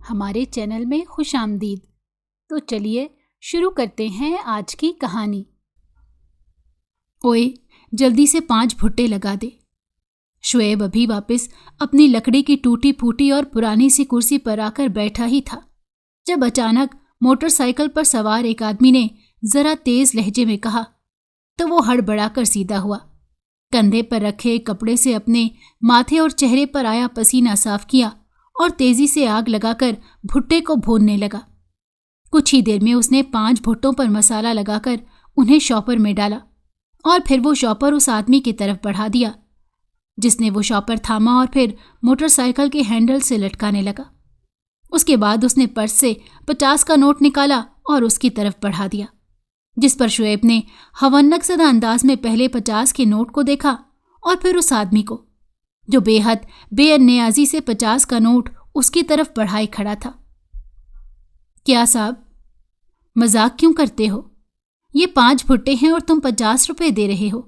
ہمارے چینل میں خوش آمدید۔ تو چلیے شروع کرتے ہیں آج کی کہانی۔ اوئے جلدی سے 5 بھٹے لگا دے۔ شعیب ابھی واپس اپنی لکڑی کی ٹوٹی پھوٹی اور پرانی سی کرسی پر آ کر بیٹھا ہی تھا جب اچانک موٹر سائیکل پر سوار ایک آدمی نے ذرا تیز لہجے میں کہا تو وہ ہڑبڑا کر سیدھا ہوا، کندھے پر رکھے کپڑے سے اپنے ماتھے اور چہرے پر آیا پسینہ صاف کیا اور تیزی سے آگ لگا کر بھٹے کو بھوننے لگا۔ کچھ ہی دیر میں اس نے 5 بھٹوں پر مسالہ لگا کر انہیں شاپر میں ڈالا اور پھر وہ شاپر اس آدمی کی طرف بڑھا دیا جس نے وہ شاپر تھاما اور پھر موٹر سائیکل کے ہینڈل سے لٹکانے لگا۔ اس کے بعد اس نے پرس سے 50 کا نوٹ نکالا اور اس کی طرف بڑھا دیا، جس پر شعیب نے ہونک زدہ انداز میں پہلے 50 کے نوٹ کو دیکھا اور پھر اس آدمی کو جو بے حد بے نیازی سے 50 کا نوٹ اس کی طرف بڑھائے کھڑا تھا۔ کیا صاحب مذاق کیوں کرتے ہو؟ یہ 5 بھٹے ہیں اور تم 50 روپے دے رہے ہو؟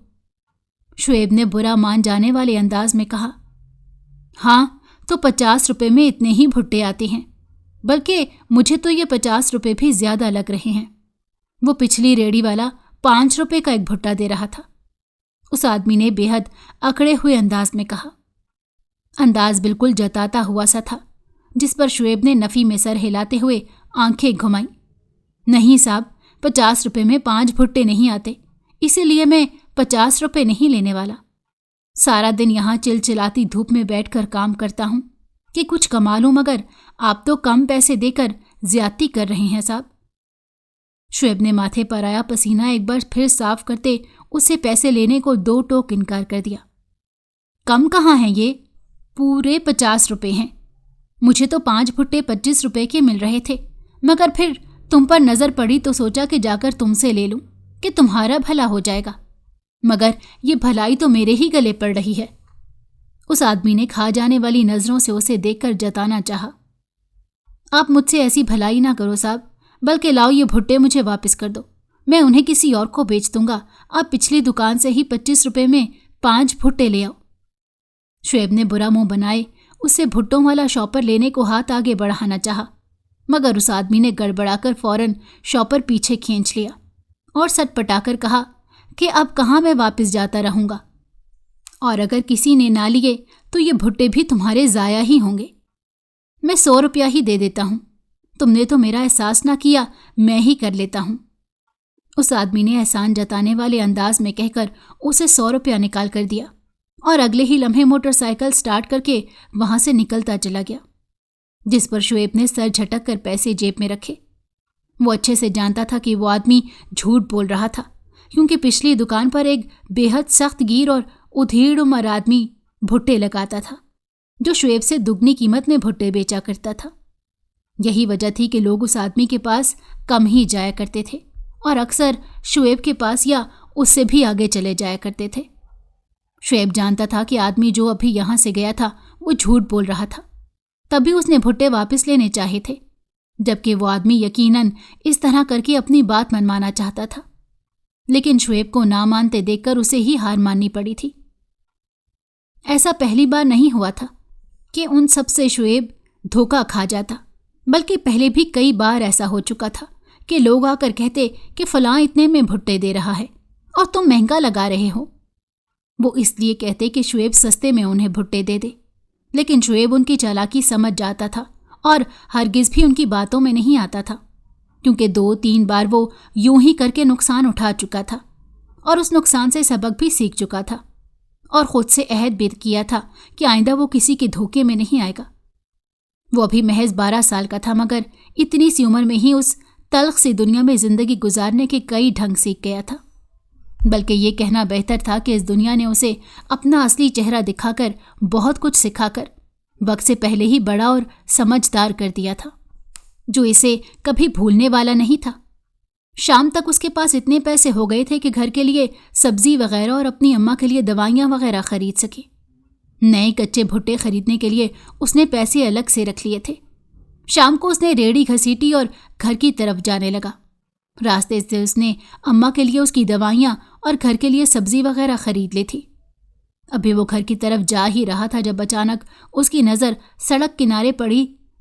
شعیب نے برا مان جانے والے انداز میں کہا۔ ہاں تو 50 روپے میں اتنے ہی بھٹے آتے ہیں، بلکہ مجھے تو یہ 50 روپے بھی زیادہ لگ رہے ہیں۔ وہ پچھلی ریڑھی والا 5 روپے کا ایک بھٹا دے رہا تھا، اس آدمی نے بے حد اکڑے ہوئے انداز میں کہا۔ انداز بالکل جتاتا ہوا سا تھا، جس پر شعیب نے نفی میں سر ہلاتے ہوئے آنکھیں گھمائیں۔ نہیں صاحب، 50 روپے میں 5 بھٹے نہیں آتے، اسی لیے میں 50 روپے نہیں لینے والا۔ سارا دن یہاں چلچلاتی دھوپ میں بیٹھ کر کام کرتا ہوں کہ کچھ کما لوں، مگر آپ تو کم پیسے دے کر زیادتی کر رہے ہیں صاحب۔ شعیب نے ماتھے پر آیا پسینہ ایک بار پھر صاف کرتے اس سے پیسے لینے کو 2 ٹوک انکار کر دیا۔ کم کہاں ہیں، یہ پورے 50 روپے ہیں۔ مجھے تو 5 بھٹے 25 روپے کے مل رہے تھے، مگر پھر تم پر نظر پڑی تو سوچا کہ جا کر تم سے لے لوں کہ تمہارا بھلا ہو جائے گا، مگر یہ بھلائی تو میرے ہی گلے پڑ رہی ہے۔ اس آدمی نے کھا جانے والی نظروں سے اسے دیکھ کر جتانا چاہا۔ آپ مجھ سے ایسی بھلائی نہ کرو صاحب، بلکہ لاؤ یہ بھٹے مجھے واپس کر دو، میں انہیں کسی اور کو بیچ دوں گا۔ آپ پچھلی دکان سے ہی 25 روپے میں 5 بھٹے لے آؤ۔ شعیب نے برا منہ بنائے اس سے بھٹوں والا شاپر لینے کو ہاتھ آگے بڑھانا چاہا، مگر اس آدمی نے گڑبڑا کر فوراً شاپر پیچھے کھینچ لیا اور سٹ پٹا کر کہا کہ اب کہاں میں واپس جاتا رہوں گا، اور اگر کسی نے نہ لیے تو یہ بھٹے بھی تمہارے ضائع ہی ہوں گے۔ میں 100 روپیہ ہی دے دیتا ہوں، تم نے تو میرا احساس نہ کیا، میں ہی کر لیتا ہوں۔ اس آدمی نے احسان جتانے والے انداز میں کہہ کر اسے 100 روپیہ نکال کر دیا اور اگلے ہی لمحے موٹر سائیکل سٹارٹ کر کے وہاں سے نکلتا چلا گیا، جس پر شعیب نے سر جھٹک کر پیسے جیب میں رکھے۔ وہ اچھے سے جانتا تھا کہ وہ آدمی جھوٹ بول رہا تھا، کیونکہ پچھلی دکان پر ایک بے حد سخت گیر اور ادھیڑ عمر آدمی بھٹے لگاتا تھا جو شعیب سے دگنی قیمت میں بھٹے بیچا کرتا تھا۔ یہی وجہ تھی کہ لوگ اس آدمی کے پاس کم ہی جایا کرتے تھے اور اکثر شعیب کے پاس یا اس سے بھی آگے چلے جایا کرتے تھے۔ شعیب جانتا تھا کہ آدمی جو ابھی یہاں سے گیا تھا وہ جھوٹ بول رہا تھا، تبھی اس نے بھٹے واپس لینے چاہے تھے، جبکہ وہ آدمی یقیناً اس طرح کر کے اپنی بات منوانا چاہتا تھا، لیکن شعیب کو نہ مانتے دیکھ کر اسے ہی ہار ماننی پڑی تھی۔ ایسا پہلی بار نہیں ہوا تھا کہ ان سب سے شعیب دھوکہ کھا جاتا، بلکہ پہلے بھی کئی بار ایسا ہو چکا تھا کہ لوگ آ کر کہتے کہ فلاں اتنے میں بھٹے دے رہا ہے اور تم مہنگا لگا رہے ہو۔ وہ اس لیے کہتے کہ شعیب سستے میں انہیں بھٹے دے دے، لیکن شعیب ان کی چالاکی سمجھ جاتا تھا اور ہرگز بھی ان کی باتوں میں نہیں آتا تھا، کیونکہ 2-3 بار وہ یوں ہی کر کے نقصان اٹھا چکا تھا اور اس نقصان سے سبق بھی سیکھ چکا تھا اور خود سے عہد بھی کیا تھا کہ آئندہ وہ کسی کے دھوکے میں نہیں آئے گا۔ وہ ابھی محض 12 سال کا تھا، مگر اتنی سی عمر میں ہی اس تلخ سی دنیا میں زندگی گزارنے کے کئی ڈھنگ سیکھ گیا تھا، بلکہ یہ کہنا بہتر تھا کہ اس دنیا نے اسے اپنا اصلی چہرہ دکھا کر بہت کچھ سکھا کر وقت سے پہلے ہی بڑا اور سمجھدار کر دیا تھا، جو اسے کبھی بھولنے والا نہیں تھا۔ شام تک اس کے پاس اتنے پیسے ہو گئے تھے کہ گھر کے لیے سبزی وغیرہ اور اپنی اماں کے لیے دوائیاں وغیرہ خرید سکے۔ نئے کچے بھٹے خریدنے کے لیے اس نے پیسے الگ سے رکھ لیے تھے۔ شام کو اس نے ریڑھی گھسیٹی اور گھر کی طرف جانے لگا۔ راستے سے اس نے اماں کے لیے اس کی دوائیاں اور گھر کے لیے سبزی وغیرہ خرید لی تھی۔ ابھی وہ گھر کی طرف جا ہی رہا تھا جب اچانک اس کی نظر سڑک کنارے پڑی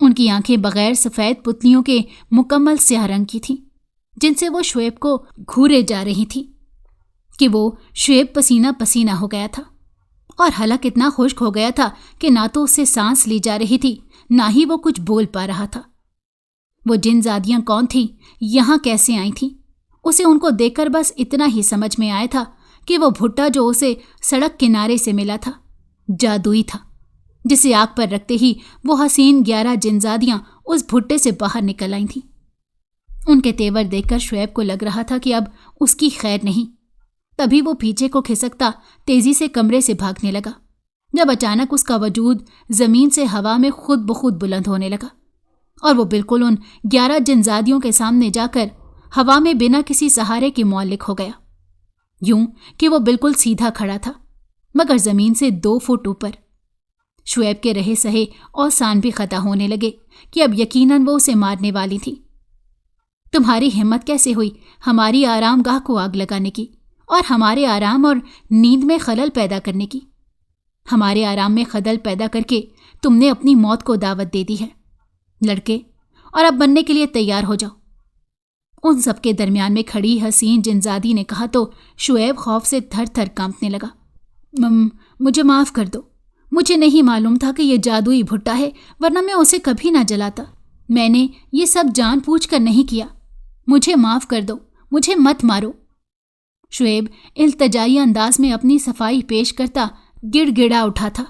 ان کی آنکھیں بغیر سفید پتلیوں کے مکمل سیاہ رنگ کی تھیں، جن سے وہ شعیب کو گھورے جا رہی تھی کہ وہ شعیب پسینہ پسینہ ہو گیا تھا، اور حلق اتنا خشک ہو گیا تھا کہ نہ تو اس سے سانس لی جا رہی تھی، نہ ہی وہ کچھ بول پا رہا تھا۔ وہ جن زادیاں کون تھیں، یہاں کیسے آئی تھیں؟ اسے ان کو دیکھ کر بس اتنا ہی سمجھ میں آیا تھا کہ وہ بھٹا جو اسے سڑک کنارے سے ملا تھا جادوئی تھا، جسے آگ پر رکھتے ہی وہ حسین 11 جنزادیاں اس بھٹے سے باہر نکل آئی تھیں۔ ان کے تیور دیکھ کر شعیب کو لگ رہا تھا کہ اب اس کی خیر نہیں۔ تبھی وہ پیچھے کو کھسکتا تیزی سے کمرے سے بھاگنے لگا، جب اچانک اس کا وجود زمین سے ہوا میں خود بخود بلند ہونے لگا، اور وہ بالکل ان 11 جنزادیوں کے سامنے جا کر ہوا میں بنا کسی سہارے کے معلق ہو گیا، یوں کہ وہ بالکل سیدھا کھڑا تھا، مگر زمین سے 2 فٹ اوپر۔ شعیب کے رہے سہے اوسان بھی خطا ہونے لگے کہ اب یقیناً وہ اسے مارنے والی تھی۔ تمہاری ہمت کیسے ہوئی ہماری آرام گاہ کو آگ لگانے کی، اور ہمارے آرام اور نیند میں خلل پیدا کرنے کی؟ ہمارے آرام میں خلل پیدا کر کے تم نے اپنی موت کو دعوت دے دی ہے، لڑکے، اور اب بننے کے لیے تیار ہو جاؤ۔ ان سب کے درمیان میں کھڑی حسین جنزادی نے کہا تو شعیب خوف سے تھر تھر کانپنے لگا۔ مجھے معاف کر دو، مجھے نہیں معلوم تھا کہ یہ جادوئی بھٹا ہے، ورنہ میں اسے کبھی نہ جلاتا۔ میں نے یہ سب جان بوجھ کر نہیں کیا، مجھے معاف کر دو، مجھے مت مارو۔ شعیب التجائی انداز میں اپنی صفائی پیش کرتا گڑ گڑا اٹھا تھا۔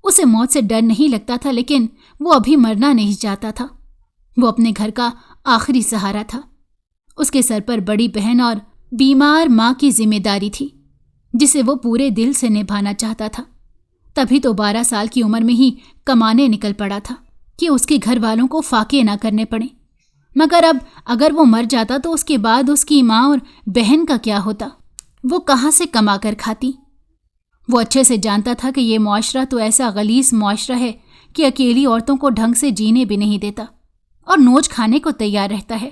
اسے موت سے ڈر نہیں لگتا تھا، لیکن وہ ابھی مرنا نہیں چاہتا تھا۔ وہ اپنے گھر کا آخری سہارا تھا، اس کے سر پر بڑی بہن اور بیمار ماں کی ذمہ داری تھی، جسے وہ پورے دل سے نبھانا چاہتا تھا۔ تبھی تو 12 سال کی عمر میں ہی کمانے نکل پڑا تھا کہ اس کے گھر والوں کو فاقے نہ کرنے پڑیں، مگر اب اگر وہ مر جاتا تو اس کے بعد اس کی ماں اور بہن کا کیا ہوتا؟ وہ کہاں سے کما کر کھاتی؟ وہ اچھے سے جانتا تھا کہ یہ معاشرہ تو ایسا غلیظ معاشرہ ہے کہ اکیلی عورتوں کو ڈھنگ سے جینے بھی نہیں دیتا اور نوچ کھانے کو تیار رہتا ہے،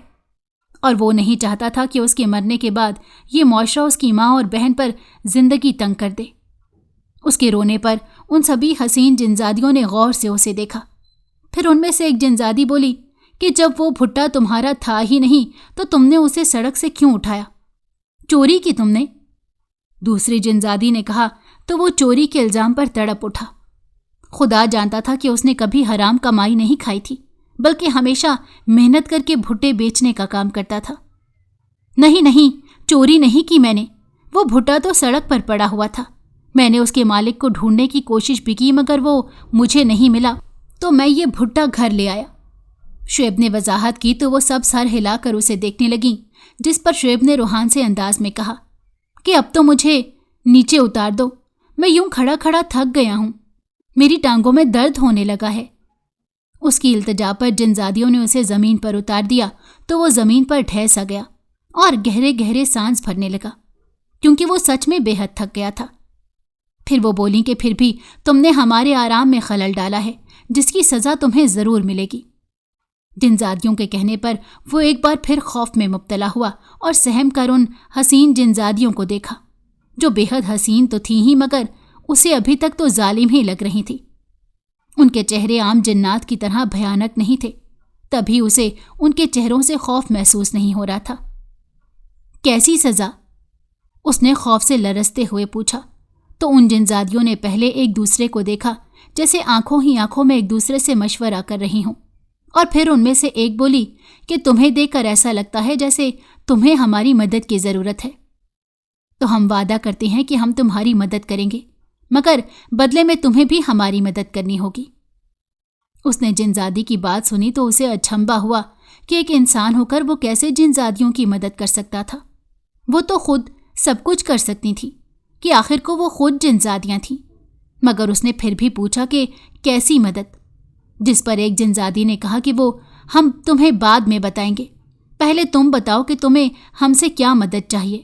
اور وہ نہیں چاہتا تھا کہ اس کے مرنے کے بعد یہ معاشرہ اس کی ماں اور بہن پر زندگی تنگ کر دے۔ اس کے رونے پر ان سبھی حسین جنزادیوں نے غور سے اسے دیکھا۔ پھر ان میں سے ایک جنزادی بولی کہ جب وہ بھٹا تمہارا تھا ہی نہیں تو تم نے اسے سڑک سے کیوں اٹھایا؟ چوری کی تم نے؟ دوسری جنزادی نے کہا تو وہ چوری کے الزام پر تڑپ اٹھا۔ خدا جانتا تھا کہ اس نے کبھی حرام کمائی نہیں کھائی تھی، بلکہ ہمیشہ محنت کر کے بھٹے بیچنے کا کام کرتا تھا۔ نہیں، چوری نہیں کی میں نے، وہ بھٹا تو سڑک پر پڑا ہوا تھا، میں نے اس کے مالک کو ڈھونڈنے کی کوشش بھی کی، مگر وہ مجھے نہیں ملا تو میں یہ بھٹا گھر لے آیا۔ شعیب نے وضاحت کی تو وہ سب سر ہلا کر اسے دیکھنے لگیں، جس پر شعیب نے روحان سے انداز میں کہا کہ اب تو مجھے نیچے اتار دو، میں یوں کھڑا کھڑا تھک گیا ہوں، میری ٹانگوں میں درد ہونے لگا ہے۔ اس کی التجا پر جنزادیوں نے اسے زمین پر اتار دیا تو وہ زمین پر ڈھہ سا گیا اور گہرے گہرے سانس بھرنے لگا، کیونکہ وہ سچ میں بے حد تھک گیا تھا۔ پھر وہ بولیں کہ پھر بھی تم نے ہمارے آرام میں خلل ڈالا ہے، جس کی سزا تمہیں ضرور ملے گی۔ جنزادیوں کے کہنے پر وہ ایک بار پھر خوف میں مبتلا ہوا اور سہم کر ان حسین جنزادیوں کو دیکھا، جو بے حد حسین تو تھیں ہی مگر اسے ابھی تک تو ظالم ہی لگ رہی تھی۔ ان کے چہرے عام جنات کی طرح بھیانک نہیں تھے، تبھی اسے ان کے چہروں سے خوف محسوس نہیں ہو رہا تھا۔ کیسی سزا؟ اس نے خوف سے لرزتے ہوئے پوچھا تو ان جنزادیوں نے پہلے ایک دوسرے کو دیکھا جیسے آنکھوں ہی آنکھوں میں ایک دوسرے سے مشورہ کر رہی ہوں، اور پھر ان میں سے ایک بولی کہ تمہیں دیکھ کر ایسا لگتا ہے جیسے تمہیں ہماری مدد کی ضرورت ہے، تو ہم وعدہ کرتے ہیں کہ ہم تمہاری مدد کریں گے، مگر بدلے میں تمہیں بھی ہماری مدد کرنی ہوگی۔ اس نے جنزادی کی بات سنی تو اسے اچھمبا ہوا کہ ایک انسان ہو کر وہ کیسے جنزادیوں کی مدد کر سکتا تھا؟ وہ تو خود سب کچھ کر سکتی تھی کہ آخر کو وہ خود جنزادیاں تھیں، مگر اس نے پھر بھی پوچھا کہ کیسی مدد؟ جس پر ایک جنزادی نے کہا کہ وہ ہم تمہیں بعد میں بتائیں گے، پہلے تم بتاؤ کہ تمہیں ہم سے کیا مدد چاہیے۔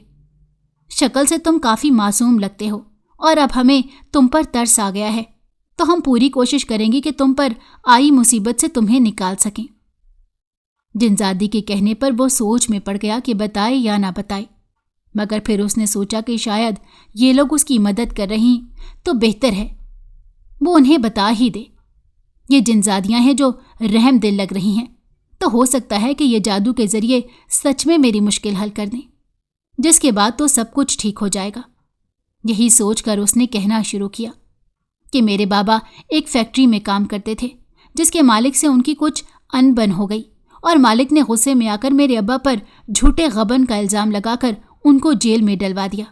شکل سے تم کافی معصوم لگتے ہو اور اب ہمیں تم پر ترس آ گیا ہے، تو ہم پوری کوشش کریں گے کہ تم پر آئی مصیبت سے تمہیں نکال سکیں۔ جنزادی کے کہنے پر وہ سوچ میں پڑ گیا کہ بتائے یا نہ بتائے، مگر پھر اس نے سوچا کہ شاید یہ لوگ اس کی مدد کر رہی تو بہتر ہے وہ انہیں بتا ہی دے۔ یہ جنزادیاں ہیں جو رحم دل لگ رہی ہیں، تو ہو سکتا ہے کہ یہ جادو کے ذریعے سچ میں میری مشکل حل کر دیں، جس کے بعد تو سب کچھ ٹھیک ہو جائے گا۔ یہی سوچ کر اس نے کہنا شروع کیا کہ میرے بابا ایک فیکٹری میں کام کرتے تھے، جس کے مالک سے ان کی کچھ انبن ہو گئی، اور مالک نے غصے میں آ کر میرے ابا پر جھوٹے غبن کا الزام لگا کر ان کو جیل میں ڈلوا دیا۔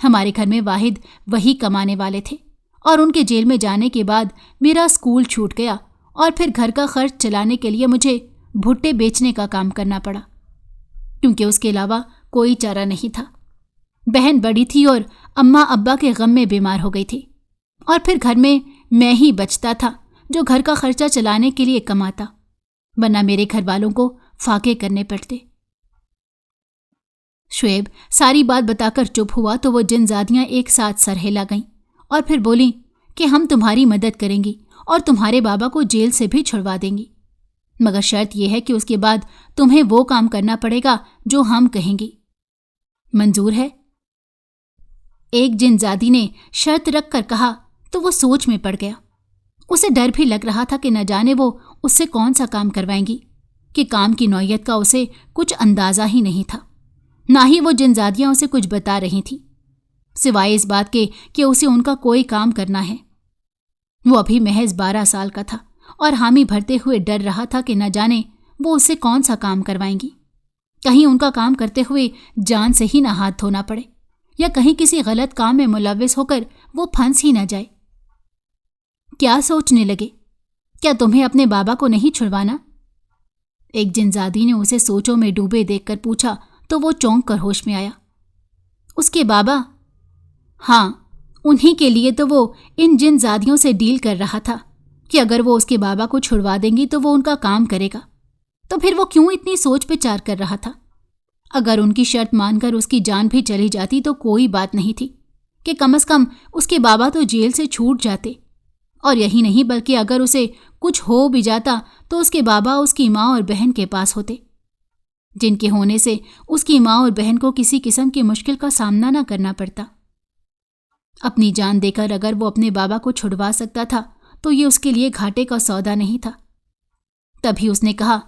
ہمارے گھر میں واحد وہی کمانے والے تھے، اور ان کے جیل میں جانے کے بعد میرا اسکول چھوٹ گیا، اور پھر گھر کا خرچ چلانے کے لیے مجھے بھٹے بیچنے کا کام کرنا پڑا، کیونکہ اس کے علاوہ کوئی چارہ نہیں تھا۔ بہن بڑی تھی اور اماں ابا کے غم میں بیمار ہو گئی تھی، اور پھر گھر میں ہی بچتا تھا جو گھر کا خرچہ چلانے کے لیے کماتا، ورنہ میرے گھر والوں کو فاقے کرنے پڑتے۔ شعیب ساری بات بتا کر چپ ہوا تو وہ جنزادیاں ایک ساتھ سر ہلا گئیں اور پھر بولیں کہ ہم تمہاری مدد کریں گی اور تمہارے بابا کو جیل سے بھی چھڑوا دیں گی، مگر شرط یہ ہے کہ اس کے بعد تمہیں وہ کام کرنا پڑے گا جو ہم کہیں گی۔ منظور ہے؟ ایک جنزادی نے شرط رکھ کر کہا تو وہ سوچ میں پڑ گیا۔ اسے ڈر بھی لگ رہا تھا کہ نہ جانے وہ اس سے کون سا کام کروائیں گی، کہ کام کی نوعیت کا اسے کچھ اندازہ ہی نہیں تھا، نہ ہی وہ جنزادیاں اسے کچھ بتا رہی تھیں، سوائے اس بات کے کہ اسے ان کا کوئی کام کرنا ہے۔ وہ ابھی محض 12 سال کا تھا اور حامی بھرتے ہوئے ڈر رہا تھا کہ نہ جانے وہ اس سے کون سا کام کروائیں گی، کہیں ان کا کام کرتے ہوئے جان سے ہی نہ ہاتھ دھونا پڑے، یا کہیں کسی غلط کام میں ملوث ہو کر وہ پھنس ہی نہ جائے۔ کیا سوچنے لگے؟ کیا تمہیں اپنے بابا کو نہیں چھڑوانا؟ ایک جنزادی نے اسے سوچوں میں ڈوبے دیکھ کر پوچھا تو وہ چونک کر ہوش میں آیا۔ اس کے بابا؟ ہاں، انہی کے لیے تو وہ ان جنزادیوں سے ڈیل کر رہا تھا کہ اگر وہ اس کے بابا کو چھڑوا دیں گی تو وہ ان کا کام کرے گا، تو پھر وہ کیوں اتنی سوچ بچار کر رہا تھا؟ اگر ان کی شرط مان کر اس کی جان بھی چلی جاتی تو کوئی بات نہیں تھی، کہ کم از کم اس کے بابا تو جیل سے چھوٹ جاتے، اور یہی نہیں بلکہ اگر اسے کچھ ہو بھی جاتا تو اس کے بابا اس کی ماں اور بہن کے پاس ہوتے، جن کے ہونے سے اس کی ماں اور بہن کو کسی قسم کی مشکل کا سامنا نہ کرنا پڑتا۔ اپنی جان دے کر اگر وہ اپنے بابا کو چھڑوا سکتا تھا تو یہ اس کے لیے گھاٹے کا سودا نہیں تھا۔ تبھی اس نے کہا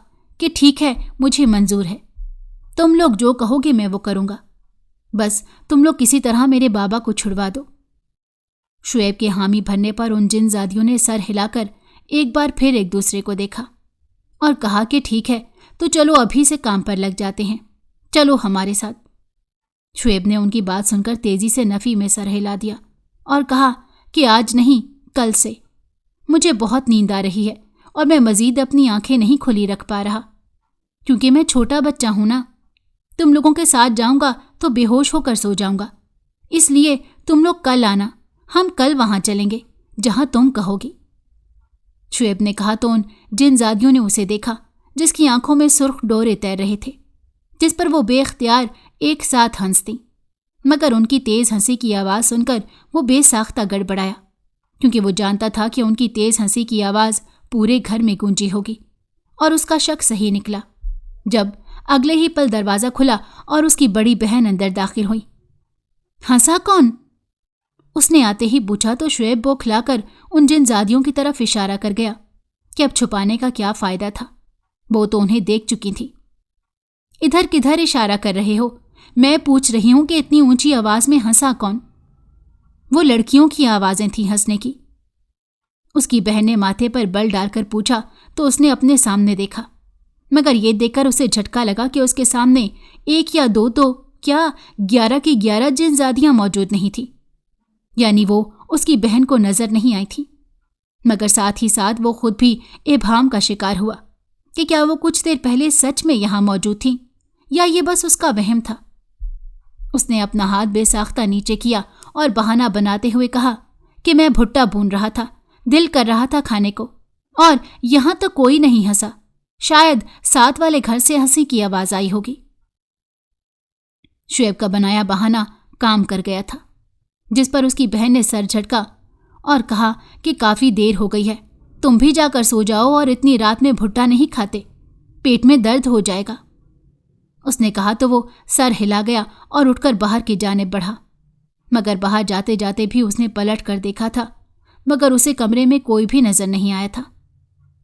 کہ ٹھیک ہے، مجھے منظور ہے، تم لوگ جو کہو گے میں وہ کروں گا، بس تم لوگ کسی طرح میرے بابا کو چھڑوا دو۔ شعیب کے حامی بھرنے پر ان جنزادیوں نے سر ہلا کر ایک بار پھر ایک دوسرے کو دیکھا اور کہا کہ ٹھیک ہے، تو چلو ابھی سے کام پر لگ جاتے ہیں، چلو ہمارے ساتھ۔ شعیب نے ان کی بات سن کر تیزی سے نفی میں سر ہلا دیا اور کہا کہ آج نہیں، کل سے مجھے بہت نیند آ رہی ہے اور میں مزید اپنی آنکھیں نہیں کھلی رکھ پا رہا، کیونکہ میں چھوٹا بچہ ہوں نا۔ تم لوگوں کے ساتھ جاؤں گا تو بے ہوش ہو کر سو جاؤں گا، اس لیے تم لوگ کل آنا، ہم کل وہاں چلیں گے جہاں تم کہو گی۔ شعیب نے کہا تو ان جنزادیوں نے اسے دیکھا جس کی آنکھوں میں سرخ ڈورے تیر رہے تھے، جس پر وہ بے اختیار ایک ساتھ ہنستی، مگر ان کی تیز ہنسی کی آواز سن کر وہ بے ساختہ گڑبڑایا، کیونکہ وہ جانتا تھا کہ ان کی تیز ہنسی کی آواز پورے گھر میں گونجی ہوگی، اور اس کا شک صحیح نکلا جب اگلے ہی پل دروازہ کھلا اور اس کی بڑی بہن اندر داخل ہوئی۔ ہنسا کون؟ اس نے آتے ہی پوچھا تو شعیب بوکھلا کر ان جنزادیوں کی طرف اشارہ کر گیا کہ اب چھپانے کا کیا فائدہ تھا، وہ تو انہیں دیکھ چکی تھی۔ ادھر کدھر اشارہ کر رہے ہو؟ میں پوچھ رہی ہوں کہ اتنی اونچی آواز میں ہنسا کون؟ وہ لڑکیوں کی آوازیں تھیں ہنسنے کی۔ اس کی بہن نے ماتھے پر بل ڈال کر پوچھا تو اس نے اپنے سامنے دیکھا، مگر یہ دیکھ کر اسے جھٹکا لگا کہ اس کے سامنے ایک یا دو تو کیا 11 کی 11 جنزادیاں موجود نہیں تھیں، یعنی وہ اس کی بہن کو نظر نہیں آئی تھی، مگر ساتھ ہی ساتھ وہ خود بھی ابہام کا شکار ہوا کہ کیا وہ کچھ دیر پہلے سچ میں یہاں موجود تھیں یا یہ بس اس کا وہم تھا۔ اس نے اپنا ہاتھ بے ساختہ نیچے کیا اور بہانہ بناتے ہوئے کہا کہ میں بھٹا بھون رہا تھا، دل کر رہا تھا کھانے کو، اور یہاں تو کوئی نہیں ہنسا، شاید ساتھ والے گھر سے ہنسی کی آواز آئی ہوگی۔ شعیب کا بنایا بہانہ کام کر گیا تھا، جس پر اس کی بہن نے سر جھٹکا اور کہا کہ کافی دیر ہو گئی ہے، تم بھی جا کر سو جاؤ اور اتنی رات میں بھٹا نہیں کھاتے، پیٹ میں درد ہو جائے گا۔ اس نے کہا تو وہ سر ہلا گیا اور اٹھ کر باہر کی جانب بڑھا، مگر باہر جاتے جاتے بھی اس نے پلٹ کر دیکھا تھا، مگر اسے کمرے میں کوئی بھی نظر نہیں آیا تھا۔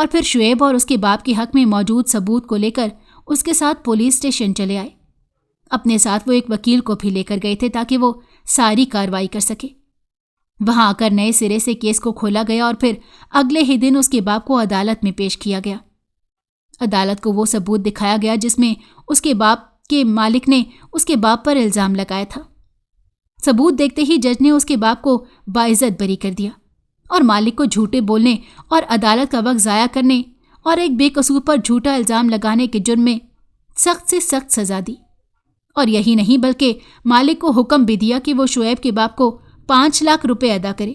اور پھر شعیب اور اس کے باپ کے حق میں موجود ثبوت کو لے کر اس کے ساتھ پولیس اسٹیشن چلے آئے۔ اپنے ساتھ وہ ایک وکیل کو بھی لے کر گئے تھے تاکہ وہ ساری کارروائی کر سکے۔ وہاں آ کر نئے سرے سے کیس کو کھولا گیا اور پھر اگلے ہی دن اس کے باپ کو عدالت میں پیش کیا گیا۔ عدالت کو وہ ثبوت دکھایا گیا جس میں اس کے باپ کے مالک نے اس کے باپ پر الزام لگایا تھا۔ ثبوت دیکھتے ہی جج نے اس کے باپ کو باعزت بری کر دیا اور مالک کو جھوٹے بولنے اور عدالت کا وقت ضائع کرنے اور ایک بے قصور پر جھوٹا الزام لگانے کے جرم میں سخت سے سخت سزا دی۔ اور یہی نہیں بلکہ مالک کو حکم بھی دیا کہ وہ شعیب کے باپ کو 5 لاکھ روپے ادا کرے،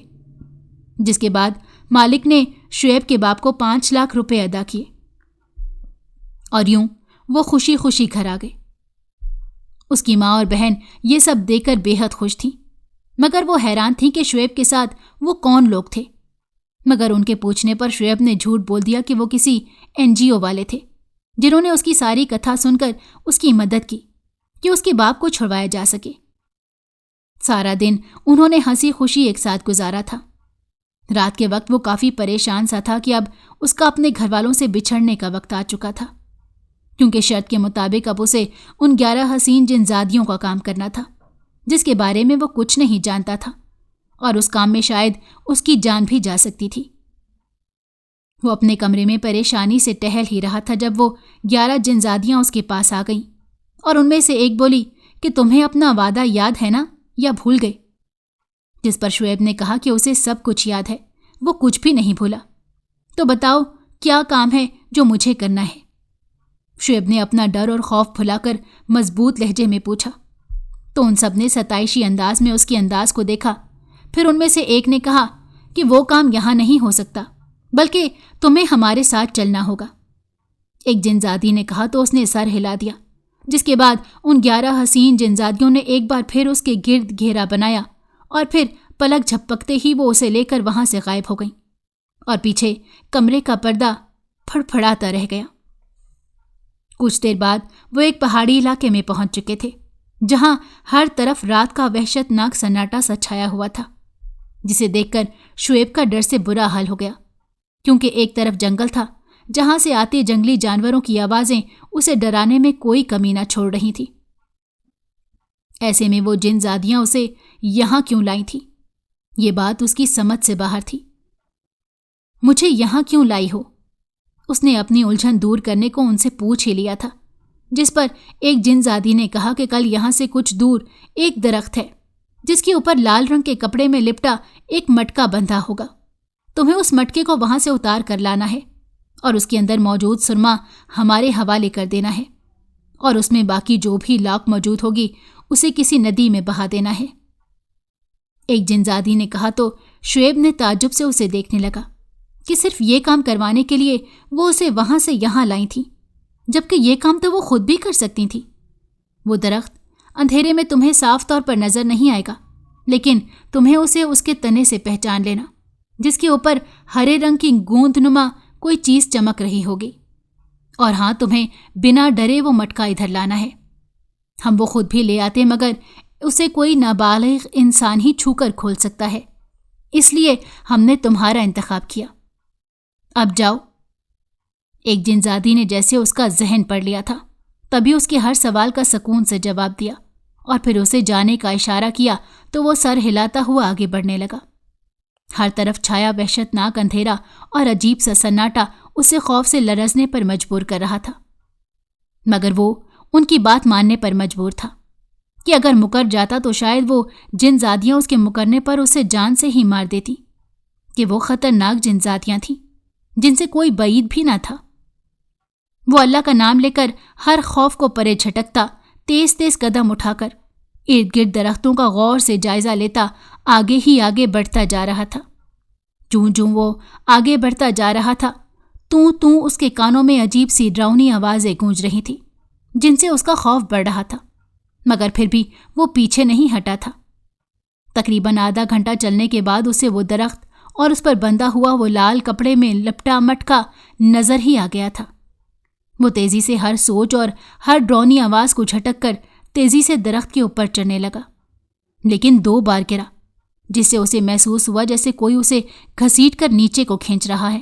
جس کے بعد مالک نے شعیب کے باپ کو 5 لاکھ روپے ادا کیے اور یوں وہ خوشی خوشی گھر آ گئے۔ اس کی ماں اور بہن یہ سب دیکھ کر بے حد خوش تھیں، مگر وہ حیران تھیں کہ شعیب کے ساتھ وہ کون لوگ تھے۔ مگر ان کے پوچھنے پر شعیب نے جھوٹ بول دیا کہ وہ کسی NGO والے تھے جنہوں نے اس کی ساری کتھا سن کر اس کی مدد کی کہ اس کے باپ کو چھڑوایا جا سکے۔ سارا دن انہوں نے ہنسی خوشی ایک ساتھ گزارا تھا۔ رات کے وقت وہ کافی پریشان سا تھا کہ اب اس کا اپنے گھر والوں سے بچھڑنے کا وقت آ چکا تھا، کیونکہ شرط کے مطابق اب اسے ان 11 حسین جنزادیوں کا کام کرنا تھا جس کے بارے میں وہ کچھ نہیں جانتا تھا، اور اس کام میں شاید اس کی جان بھی جا سکتی تھی۔ وہ اپنے کمرے میں پریشانی سے ٹہل ہی رہا تھا جب وہ 11 جنزادیاں اس کے پاس آ گئیں اور ان میں سے ایک بولی کہ تمہیں اپنا وعدہ یاد ہے نا یا بھول گئے؟ جس پر شعیب نے کہا کہ اسے سب کچھ یاد ہے، وہ کچھ بھی نہیں بھولا۔ تو بتاؤ کیا کام ہے جو مجھے کرنا ہے؟ شعیب نے اپنا ڈر اور خوف بھلا کر مضبوط لہجے میں پوچھا۔ تو ان سب نے ستائشی انداز میں اس کے انداز کو دیکھا۔ پھر ان میں سے ایک نے کہا کہ وہ کام یہاں نہیں ہو سکتا، بلکہ تمہیں ہمارے ساتھ چلنا ہوگا۔ ایک جنزادی نے کہا تو اس نے سر ہلا دیا، جس کے بعد ان 11 حسین جنزادیوں نے ایک بار پھر اس کے گرد گھیرا بنایا اور پھر پلک جھپکتے ہی وہ اسے لے کر وہاں سے غائب ہو گئیں اور پیچھے کمرے کا پردہ پھڑپھڑاتا رہ گیا۔ کچھ دیر بعد وہ ایک پہاڑی علاقے میں پہنچ چکے تھے جہاں ہر طرف رات کا وحشت ناک سناٹا سا چھایا ہوا تھا، جسے دیکھ کر شعیب کا ڈر سے برا حال ہو گیا، کیونکہ ایک طرف جنگل تھا جہاں سے آتے جنگلی جانوروں کی آوازیں اسے ڈرانے میں کوئی کمی نہ چھوڑ رہی تھی۔ ایسے میں وہ جنزادیاں اسے یہاں کیوں لائی تھیں؟ یہ بات اس کی سمجھ سے باہر تھی۔ مجھے یہاں کیوں لائی ہو؟ اس نے اپنی الجھن دور کرنے کو ان سے پوچھ ہی لیا تھا، جس پر ایک جنزادی نے کہا کہ کل یہاں سے کچھ دور ایک درخت ہے جس کے اوپر لال رنگ کے کپڑے میں لپٹا ایک مٹکا بندھا ہوگا۔ تمہیں اس مٹکے کو وہاں سے اتار کر لانا ہے اور اس کے اندر موجود سرما ہمارے حوالے کر دینا ہے، اور اس میں باقی جو بھی لاک موجود ہوگی اسے کسی ندی میں بہا دینا ہے۔ ایک جنزادی نے کہا تو شعیب نے تعجب سے اسے دیکھنے لگا کہ صرف یہ کام کروانے کے لیے وہ اسے وہاں سے یہاں لائی تھیں، جبکہ یہ کام تو وہ خود بھی کر سکتی تھی۔ وہ درخت اندھیرے میں تمہیں صاف طور پر نظر نہیں آئے گا، لیکن تمہیں اسے اس کے تنے سے پہچان لینا، جس کے اوپر ہرے رنگ کی گوند نما کوئی چیز چمک رہی ہوگی، اور ہاں تمہیں بنا ڈرے وہ مٹکا ادھر لانا ہے۔ ہم وہ خود بھی لے آتے مگر اسے کوئی نابالغ انسان ہی چھو کر کھول سکتا ہے، اس لیے ہم نے تمہارا انتخاب کیا۔ اب جاؤ۔ ایک جنزادی نے جیسے اس کا ذہن پڑھ لیا تھا تبھی اس کے ہر سوال کا سکون سے جواب دیا اور پھر اسے جانے کا اشارہ کیا تو وہ سر ہلاتا ہوا آگے بڑھنے لگا۔ ہر طرف چھایا وحشتناک اندھیرا اور عجیب سا سناٹا اسے خوف سے لرزنے پر مجبور کر رہا تھا، مگر وہ ان کی بات ماننے پر مجبور تھا کہ اگر مکر جاتا تو شاید وہ جنزادیاں اس کے مکرنے پر اسے جان سے ہی مار دیتی، کہ وہ خطرناک جنزادیاں تھیں جن سے کوئی بعید بھی نہ تھا۔ وہ اللہ کا نام لے کر ہر خوف کو پرے جھٹکتا تیز تیز قدم اٹھا کر ارد گرد درختوں کا غور سے جائزہ لیتا آگے ہی آگے بڑھتا جا رہا تھا۔ جوں جوں وہ آگے بڑھتا جا رہا تھا تو اس کے کانوں میں عجیب سی ڈراؤنی آوازیں گونج رہی تھی جن سے اس کا خوف بڑھ رہا تھا، مگر پھر بھی وہ پیچھے نہیں ہٹا تھا۔ تقریباً آدھا گھنٹہ چلنے کے بعد اسے وہ درخت اور اس پر بندھا ہوا وہ لال کپڑے میں لپٹا مٹکا نظر ہی آ گیا تھا۔ وہ تیزی سے ہر سوچ اور ہر ڈراؤنی آواز کو جھٹک کر تیزی سے درخت کے اوپر چڑھنے لگا، لیکن 2 بار گرا، جس سے اسے محسوس ہوا جیسے کوئی اسے گھسیٹ کر نیچے کو کھینچ رہا ہے۔